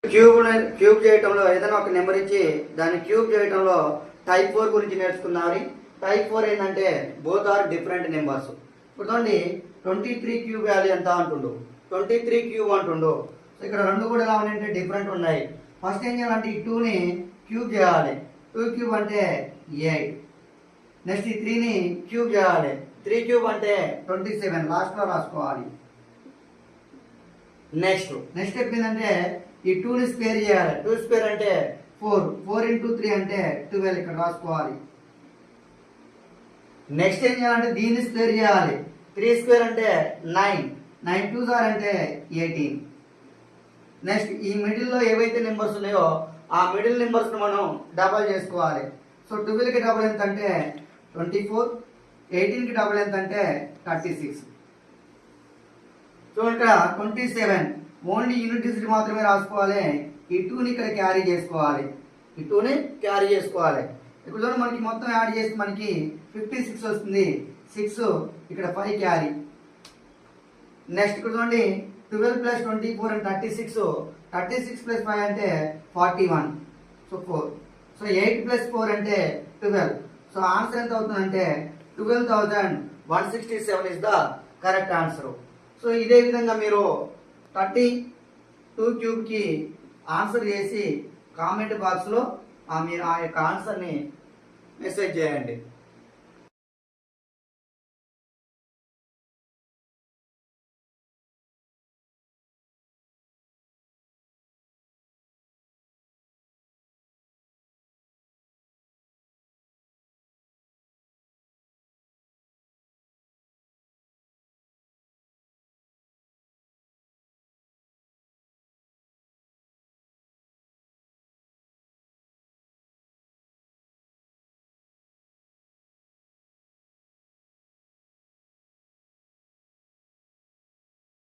Cube చేయటంలో ఏదైనా ఒక నెంబర్ ఇచ్చి దాన్ని క్యూబ్ చేయటంలో టైప్ 4 గురించి నేర్చుకున్నారు. టైప్ 4 ఏంటంటే బోత్ ఆర్ డిఫరెంట్ నెంబర్స్. ఇప్పుడు చూడండి 23 క్యూబ్ వాల్యూ ఎంత అంటుండు, 23 క్యూబ్ అంటుండు. సో ఇక్కడ రెండు కూడా ఎలా ఉన్నాయంటే డిఫరెంట్ ఉన్నాయి. ఫస్ట్ ఏం చేయాలంటే ఈ 2ని క్యూబ్ చేయాలి. 2 క్యూబ్ అంటే 8. నెక్స్ట్ ఈ 3ని క్యూబ్ చేయాలి. 3 క్యూబ్ అంటే 27 లాస్ట్లో రాసుకోవాలి. నెక్స్ట్ స్టెప్ ఏంటంటే ఈ 2ని స్క్వేర్ చేయాలి. 2 స్క్వేర్ అంటే 4. 4 ఇంటూ 3 అంటే 12 ఇక్కడ రాసుకోవాలి. నెక్స్ట్ ఏం చేయాలంటే దీన్ని స్క్వేర్ చేయాలి. 3 స్క్వేర్ అంటే 9. 9 2 సార్ అంటే 18. నెక్స్ట్ ఈ మిడిల్లో ఏవైతే నెంబర్స్ ఉన్నాయో ఆ మిడిల్ నెంబర్స్ మనం డబల్ చేసుకోవాలి. సో 12కి డబల్ ఎంత అంటే 24. 18కి డబల్ ఎంత అంటే 36. చూడండి ఇక్కడ 27 ఓన్లీ యూనిట్ డిజిట్ మాత్రమే రాసుకోవాలి. ఈ 2ని ఇక్కడ క్యారీ చేసుకోవాలి. ఈ 2ని క్యారీ చేసుకోవాలి. ఇప్పుడు చూడండి మనకి మొత్తం యాడ్ చేసి మనకి 56 వస్తుంది. 6 ఇక్కడ 5 క్యారీ. నెక్స్ట్ ఇక్కడ చూడండి 12 ప్లస్ 24 అంటే 36. 36 ప్లస్ 5 అంటే 41. సో 4. సో 8 ప్లస్ 4 అంటే 12. సో ఆన్సర్ ఎంత అవుతుందంటే 12,167 is the correct answer. So ఇదే విధంగా మీరు 32 క్యూబ్కి ఆన్సర్ చేసి కామెంట్ బాక్స్లో మీరు ఆ యొక్క ఆన్సర్ని మెసేజ్ చేయండి.